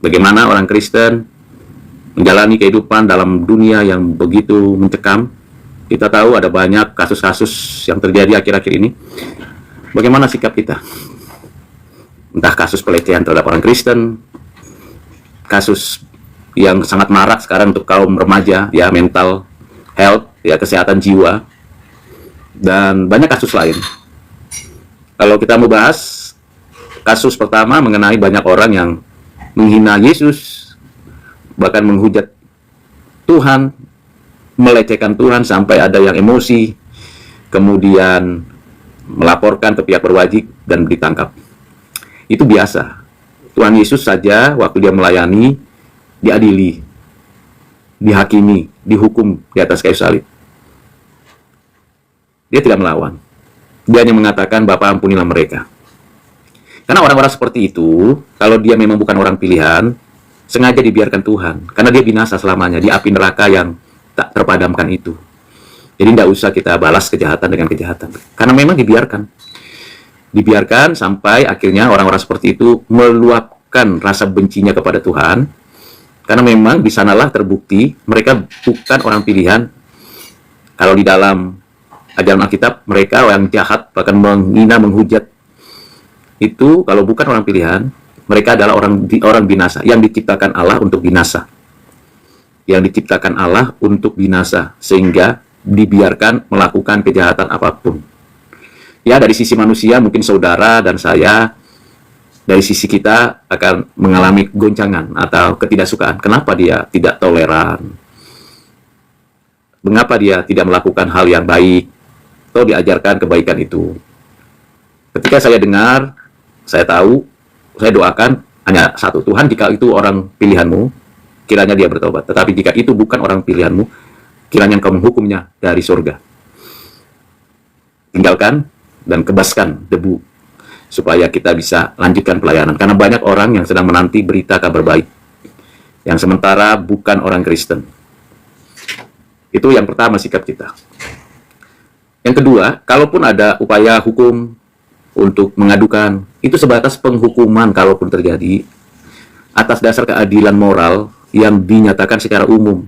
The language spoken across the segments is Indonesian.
Bagaimana orang Kristen menjalani kehidupan dalam dunia yang begitu mencekam. Kita tahu ada banyak kasus-kasus yang terjadi akhir-akhir ini. Bagaimana sikap kita? Entah kasus pelecehan terhadap orang Kristen, kasus yang sangat marak sekarang untuk kaum remaja, ya, mental health, ya, kesehatan jiwa, dan banyak kasus lain. Kalau kita mau bahas kasus pertama mengenai banyak orang yang menghina Yesus, bahkan menghujat Tuhan, melecehkan Tuhan sampai ada yang emosi, kemudian melaporkan ke pihak berwajib dan ditangkap. Itu biasa. Tuhan Yesus saja waktu dia melayani, diadili, dihakimi, dihukum di atas kayu salib. Dia tidak melawan. Dia hanya mengatakan, Bapa ampunilah mereka. Karena orang-orang seperti itu, kalau dia memang bukan orang pilihan, sengaja dibiarkan Tuhan. Karena dia binasa selamanya di api neraka yang tak terpadamkan itu. Jadi tidak usah kita balas kejahatan dengan kejahatan. Karena memang dibiarkan. Dibiarkan sampai akhirnya orang-orang seperti itu meluapkan rasa bencinya kepada Tuhan. Karena memang di sanalah terbukti mereka bukan orang pilihan. Kalau di dalam ajaran Alkitab, mereka yang jahat, bahkan menghina, menghujat, itu kalau bukan orang pilihan, mereka adalah orang binasa, yang diciptakan Allah untuk binasa. Yang diciptakan Allah untuk binasa, sehingga dibiarkan melakukan kejahatan apapun. Ya, dari sisi manusia, mungkin saudara dan saya, dari sisi kita akan mengalami goncangan atau ketidaksukaan. Kenapa dia tidak toleran? Mengapa dia tidak melakukan hal yang baik atau diajarkan kebaikan itu? Ketika saya dengar, saya tahu, saya doakan hanya satu, Tuhan, jika itu orang pilihanmu, kiranya dia bertobat. Tetapi jika itu bukan orang pilihanmu, kiranya engkau menghukumnya dari surga. Tinggalkan dan kebaskan debu, supaya kita bisa lanjutkan pelayanan. Karena banyak orang yang sedang menanti berita kabar baik, yang sementara bukan orang Kristen. Itu yang pertama, sikap kita. Yang kedua, kalaupun ada upaya hukum untuk mengadukan, itu sebatas penghukuman kalaupun terjadi, atas dasar keadilan moral yang dinyatakan secara umum.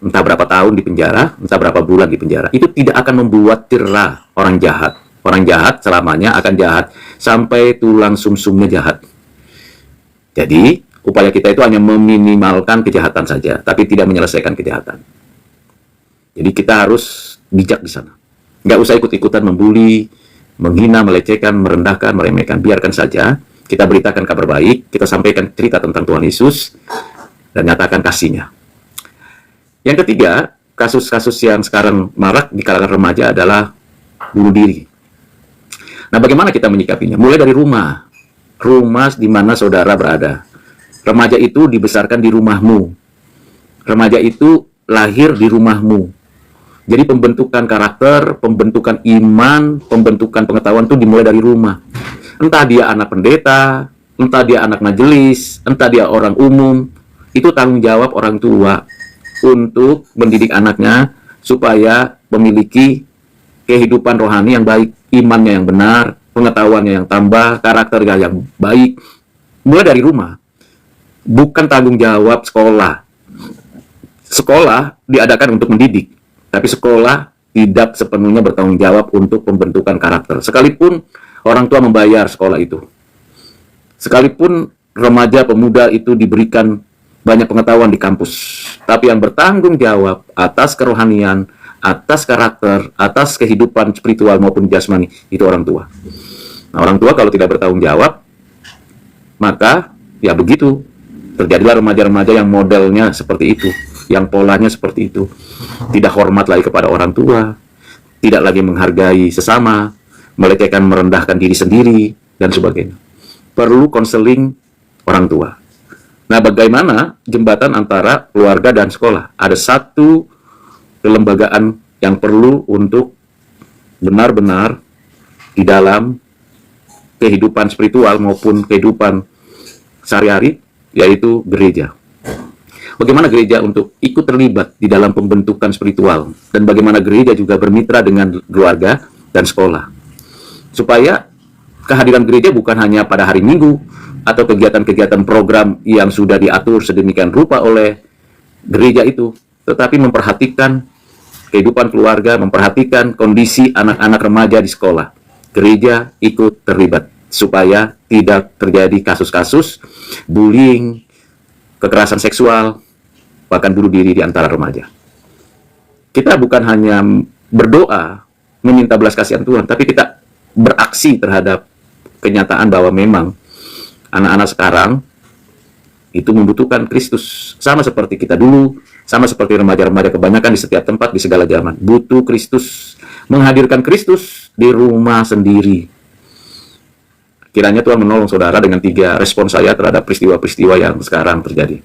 Entah berapa tahun di penjara, entah berapa bulan di penjara. Itu tidak akan membuat cerah orang jahat. Orang jahat selamanya akan jahat sampai tulang sumsumnya jahat. Jadi, upaya kita itu hanya meminimalkan kejahatan saja, tapi tidak menyelesaikan kejahatan. Jadi kita harus bijak di sana. Nggak usah ikut-ikutan membuli, menghina, melecehkan, merendahkan, meremehkan. Biarkan saja, kita beritakan kabar baik, kita sampaikan cerita tentang Tuhan Yesus, dan nyatakan kasih-Nya. Yang ketiga, kasus-kasus yang sekarang marak di kalangan remaja adalah bunuh diri. Nah, bagaimana kita menyikapinya? Mulai dari rumah di mana saudara berada. Remaja itu dibesarkan di rumahmu. Remaja itu lahir di rumahmu. Jadi pembentukan karakter, pembentukan iman, pembentukan pengetahuan itu dimulai dari rumah. Entah dia anak pendeta, entah dia anak majelis, entah dia orang umum, itu tanggung jawab orang tua untuk mendidik anaknya supaya memiliki kehidupan rohani yang baik, imannya yang benar, pengetahuannya yang tambah, karakternya yang baik. Mulai dari rumah. Bukan tanggung jawab sekolah. Sekolah diadakan untuk mendidik. Tapi sekolah tidak sepenuhnya bertanggung jawab untuk pembentukan karakter. Sekalipun orang tua membayar sekolah itu. Sekalipun remaja pemuda itu diberikan banyak pengetahuan di kampus. Tapi yang bertanggung jawab atas kerohanian, atas karakter, atas kehidupan spiritual maupun jasmani, itu orang tua. Nah, orang tua kalau tidak bertanggung jawab, maka ya begitu. Terjadilah remaja-remaja yang modelnya seperti itu, yang polanya seperti itu. Tidak hormat lagi kepada orang tua, tidak lagi menghargai sesama, melecehkan, merendahkan diri sendiri, dan sebagainya. Perlu konseling orang tua. Nah, bagaimana jembatan antara keluarga dan sekolah? Ada satu kelembagaan yang perlu untuk benar-benar di dalam kehidupan spiritual maupun kehidupan sehari-hari, yaitu gereja. Bagaimana gereja untuk ikut terlibat di dalam pembentukan spiritual, dan bagaimana gereja juga bermitra dengan keluarga dan sekolah, supaya kehadiran gereja bukan hanya pada hari Minggu, atau kegiatan-kegiatan program yang sudah diatur sedemikian rupa oleh gereja itu, tetapi memperhatikan kehidupan keluarga, memperhatikan kondisi anak-anak remaja di sekolah. Gereja ikut terlibat supaya tidak terjadi kasus-kasus bullying, kekerasan seksual, bahkan bunuh diri di antara remaja. Kita bukan hanya berdoa, meminta belas kasihan Tuhan, tapi kita beraksi terhadap kenyataan bahwa memang anak-anak sekarang itu membutuhkan Kristus. Sama seperti kita dulu, sama seperti remaja-remaja kebanyakan di setiap tempat, di segala zaman. Butuh Kristus, menghadirkan Kristus di rumah sendiri. Kiranya Tuhan menolong saudara dengan 3 respon saya terhadap peristiwa-peristiwa yang sekarang terjadi.